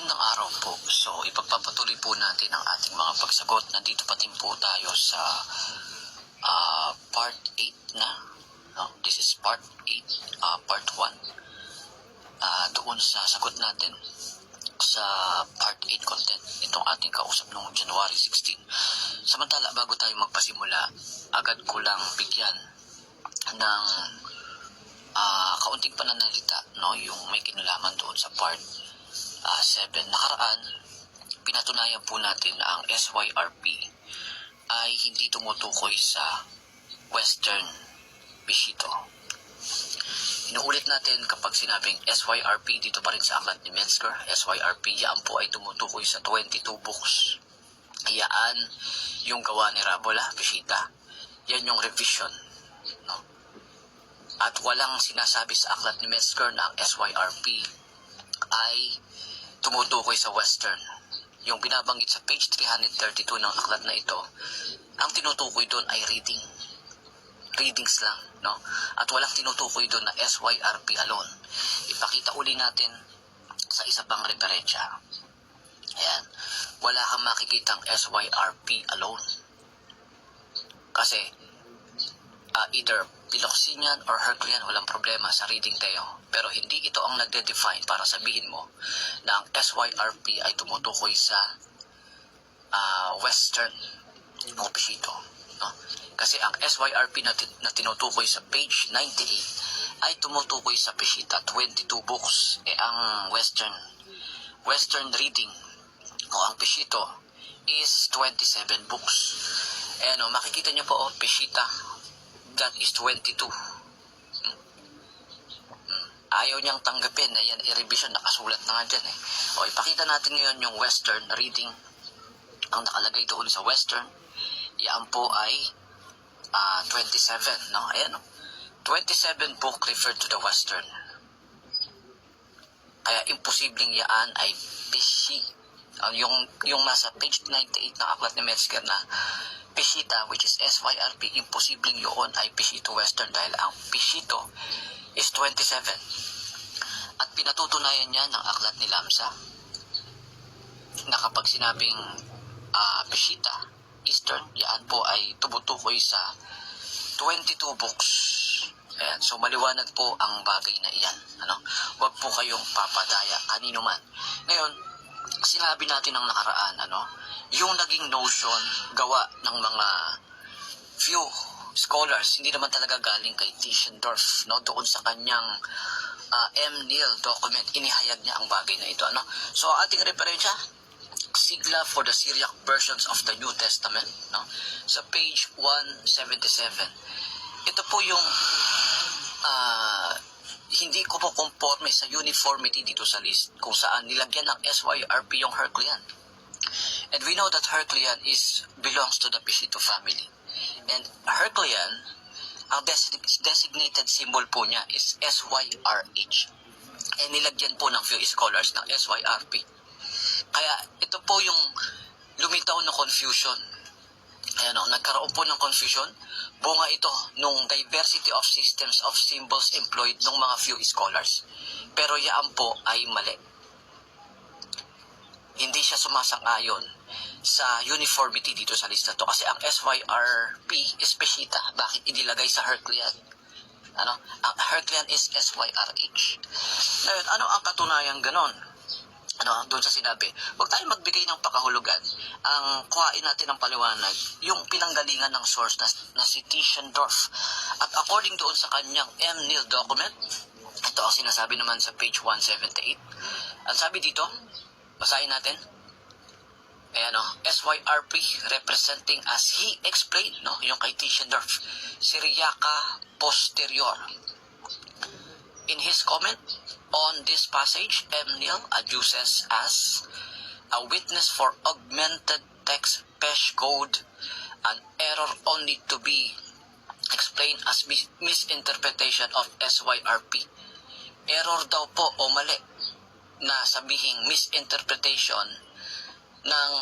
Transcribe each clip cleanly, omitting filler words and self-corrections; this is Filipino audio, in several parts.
Magandang araw po. So, ipagpapatuloy po natin ang ating mga pagsagot. Nandito pa din po tayo sa part 8 na. No? This is part 8, part 1. Doon sa sagot natin sa part 8 content, itong ating kausap noong January 16. Samantala, bago tayo magpasimula, agad ko lang bigyan ng kaunting pananalita, no? Yung may kinalaman doon sa part 7 nakaraan. Pinatunayan po natin na ang SYRP ay hindi tumutukoy sa Western Pishito. Inuulit natin kapag sinabing SYRP dito pa rin sa aklat ni Metzger. SYRP, yan po ay tumutukoy sa 22 books. Yan yung gawa ni Rabola, Pishita. Yan yung revision, no? At walang sinasabi sa aklat ni Metzger na ang SYRP ay tumutukoy sa Western. Yung binabanggit sa page 332 ng aklat na ito, ang tinutukoy doon ay readings lang, no? At walang tinutukoy doon na SYRP alone. Ipakita uli natin sa isa pang referensya. Ayan. Wala kang makikitang SYRP alone. Kasi either Philoxenian or Herculean, walang problema sa reading tayo. Pero hindi ito ang nagde-define para sabihin mo na ang SYRP ay tumutukoy sa Western o Pishito, no? Kasi ang SYRP na tinutukoy sa page 98 ay tumutukoy sa Pishita, 22 books. Ang Western reading o ang Pishito is 27 books. Makikita niyo po, Pishita, that is 22. Ayaw niyang tanggapin na yan i-revision, nakasulat na nga dyan . Ipakita natin ngayon yung Western reading. Ang nakalagay doon sa Western, yan po ay 27, no? Ayan, 27 book referred to the Western. Kaya imposibleng yan ay Pishi. Yung nasa page 98 ng aklat ni Metzger na Pishita, which is SYRP, imposibleng yun ay Pishito Western dahil ang Pishito is 27. At pinatutunayan niya ng aklat ni Lamsa na kapag sinabing Pishita Eastern, yan po ay tumutukoy sa 22 books. Ayan, so maliwanag po ang bagay na iyan. Huwag po kayong papadaya kanino man. Ngayon, sinabi natin ng nakaraan, yung naging notion gawa ng mga few scholars, hindi naman talaga galing kay Tischendorf, no? Doon sa kanyang M. Neal document, inihayag niya ang bagay na ito, So ating referensya, Sigla for the Syriac versions of the New Testament, no? Sa page 177. Ito po yung hindi ko po conforme sa uniformity dito sa list kung saan nilagyan ng SYRP yung Herculean. And we know that Herculean belongs to the Pishito family. And Herculean, ang designated symbol po niya is SYRH. And nilagyan po ng few scholars ng SYRP. Kaya ito po yung lumitaw na confusion. Nagkaroon po ng confusion. Bunga ito nung diversity of systems of symbols employed ng mga few scholars. Pero yan po ay mali. Hindi siya sumasang-ayon sa uniformity dito sa lista to. Kasi ang SYRP is Pishita. Bakit inilagay sa Herculean? Ang Herculean is SYRH. Ngayon, ano ang katunayan ganon? Doon sa sinabi, huwag tayo magbigay ng pakahulugan. Ang kuhain natin ng paliwanag, yung pinanggalingan ng source na si Tischendorf. At according doon sa kanyang M. Neal document, ito ang sinasabi naman sa page 178. Ang sabi dito, basahin natin. SYRP representing as he explained, yung kay Tischendorf, Syriaca posterior. In his comment on this passage, M. Neal adduces as a witness for augmented text Pesh code, an error only to be explained as misinterpretation of SYRP. Error daw po o mali na sabihing misinterpretation ng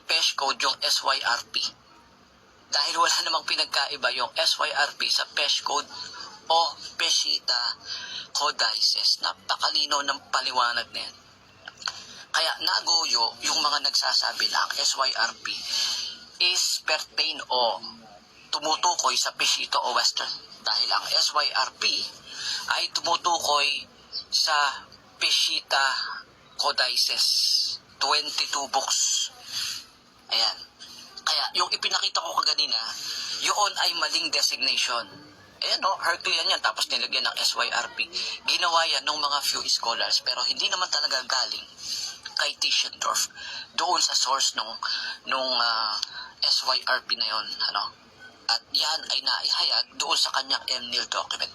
Pesh code yung SYRP. Dahil wala namang pinagkaiba yung SYRP sa Pesh code o Peshita Codices. Napakalino ng paliwanag na yan. Kaya nagoyo yung mga nagsasabi na ang SYRP is pertain o tumutukoy sa Peshito o Western. Dahil ang SYRP ay tumutukoy sa Peshitta Codices, 22 books. Ayan. Kaya yung ipinakita ko kaganina, yun ay maling designation. Ayan o, Herculean yan, tapos nilagyan ng SYRP. Ginawa yan ng mga few scholars, pero hindi naman talaga galing kay Tischendorf doon sa source nung SYRP na yon, ano. At yan ay naihayag doon sa kanyang MNIL document.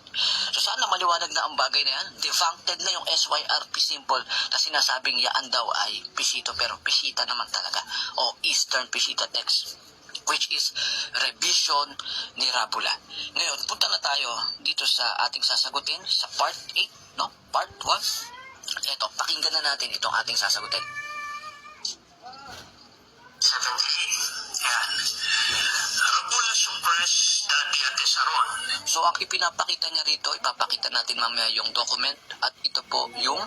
So sana maliwanag na ang bagay na yan. Defuncted na yung SYRP symbol na sinasabing yaan daw ay Peshito, pero Peshitta naman talaga, o Eastern Peshitta text, which is revision ni Rabula. Ngayon, punta na tayo dito sa ating sasagutin sa part 8, no? Part 1. Ito, pakinggan na natin itong ating sasagutin. 78. Yan. Rabula suppress Dadi at Tesaron. So, ang ipinapakita niya rito, ipapakita natin mamaya yung document, at ito po yung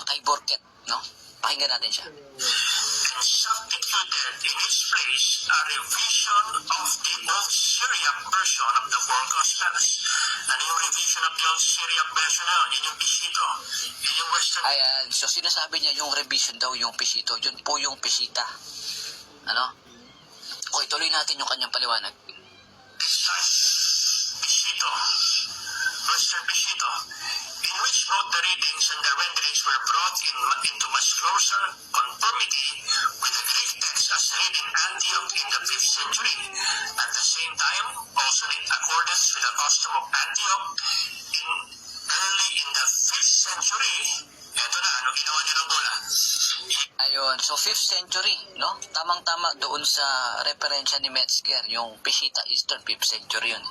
kay Burkett, no? Pakinggan natin siya. And substituted in its place a revision of the Old Syriac version of the four Gospels. Ano yung revision of the Old Syriac version na yun? Yun yung Peshito. Yun yung Western. Ayan, so sinasabi niya yung revision daw yung Peshito. Yun po yung Peshitta. Ano? Okay, tuloy natin yung kanyang paliwanag. Precise Peshito. Western Peshito. In which both the readings and the renderings were brought into much closer conformity with the Greek text as read in Antioch in the 5th century. At the same time, also in accordance with the custom of Antioch early in the 5th century. Ito na, ano ginawa ni Rabula? Ayun, so 5th century, no? Tamang-tama doon sa referensya ni Metzger, yung Peshitta Eastern 5th century yun.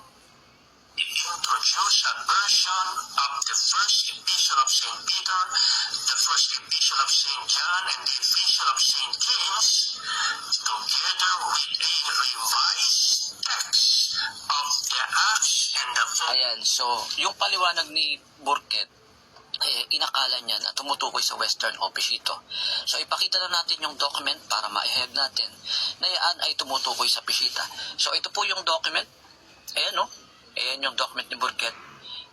Introduce a version of the first epistle of St. Peter, the first epistle of St. John, and the epistle of St. James, together with a revised text of the Acts and the Ayan, so yung paliwanag ni Burkett, inakala niya na tumutukoy sa Western o Peshito. So ipakita na natin yung document para maihayag natin na yan ay tumutukoy sa Peshitta. So ito po yung document. Ayan, no? Ayan yung document ni Burkett.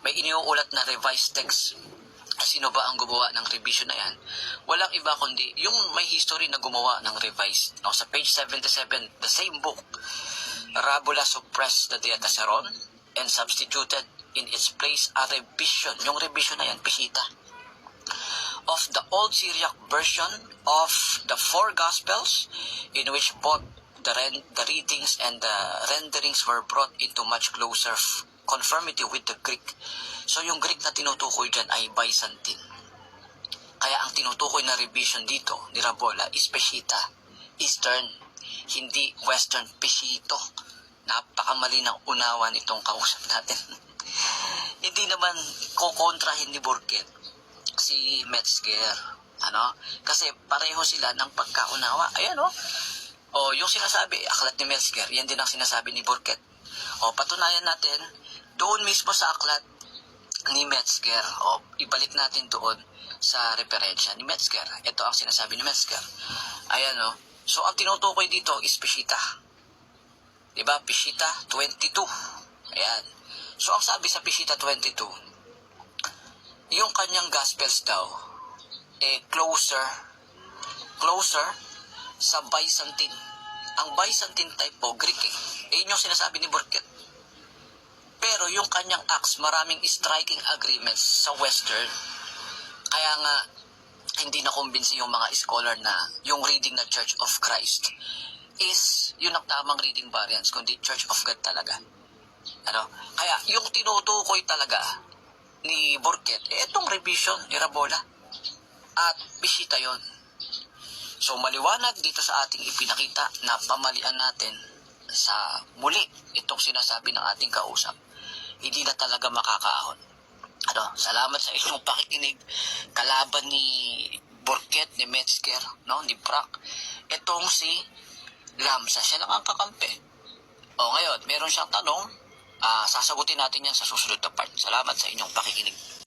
May iniuulat na revised text. Sino ba ang gumawa ng revision na yan? Walang iba kundi yung may history na gumawa ng revised. No, sa page 77, the same book, Rabula suppressed the Diataseron and substituted in its place a revision. Yung revision na yan, Peshitta, of the Old Syriac version of the four Gospels, in which both the readings and the renderings were brought into much closer conformity with the Greek. So yung Greek na tinutukoy dyan ay Byzantine. Kaya ang tinutukoy na revision dito ni Rabula is Peshitta, Eastern, hindi Western Peshito. Napakamali ng unawa nitong kausap natin. Hindi naman kukontrahin ni Burkett si Metzger. Ano? Kasi pareho sila ng pagkaunawa. Ayan, o. O, yung sinasabi, aklat ni Metzger, yan din ang sinasabi ni Burkett. O, patunayan natin, doon mismo sa aklat ni Metzger, o, ibalik natin doon sa referensya ni Metzger. Ito ang sinasabi ni Metzger. Ayan, o. So, ang tinutukoy dito is Peshitta. Diba? Peshitta 22. Ayan. So, ang sabi sa Peshitta 22, yung kanyang Gospels daw, closer sa Byzantine. Ang Byzantine type po, Greek yun yung sinasabi ni Burkett. Pero yung kanyang Acts, maraming striking agreements sa Western. Kaya nga, hindi na kumbinsi yung mga scholar na yung reading na Church of Christ is yun ang tamang reading variants, kundi Church of God talaga. Ano? Kaya yung tinutukoy talaga ni Burkett, itong revision ni Rabula at Peshitta yon. So maliwanag dito sa ating ipinakita na pamalian natin sa muli itong sinasabi ng ating kausap. Hindi na talaga makakaahon. Ano, salamat sa inyong pakikinig. Kalaban ni Burkett, ni Metzger, no, ni Brack. Itong si Lamsa, siya lang ang kakampi. O ngayon, meron siyang tanong, sasagutin natin yan sa susunod na part. Salamat sa inyong pakikinig.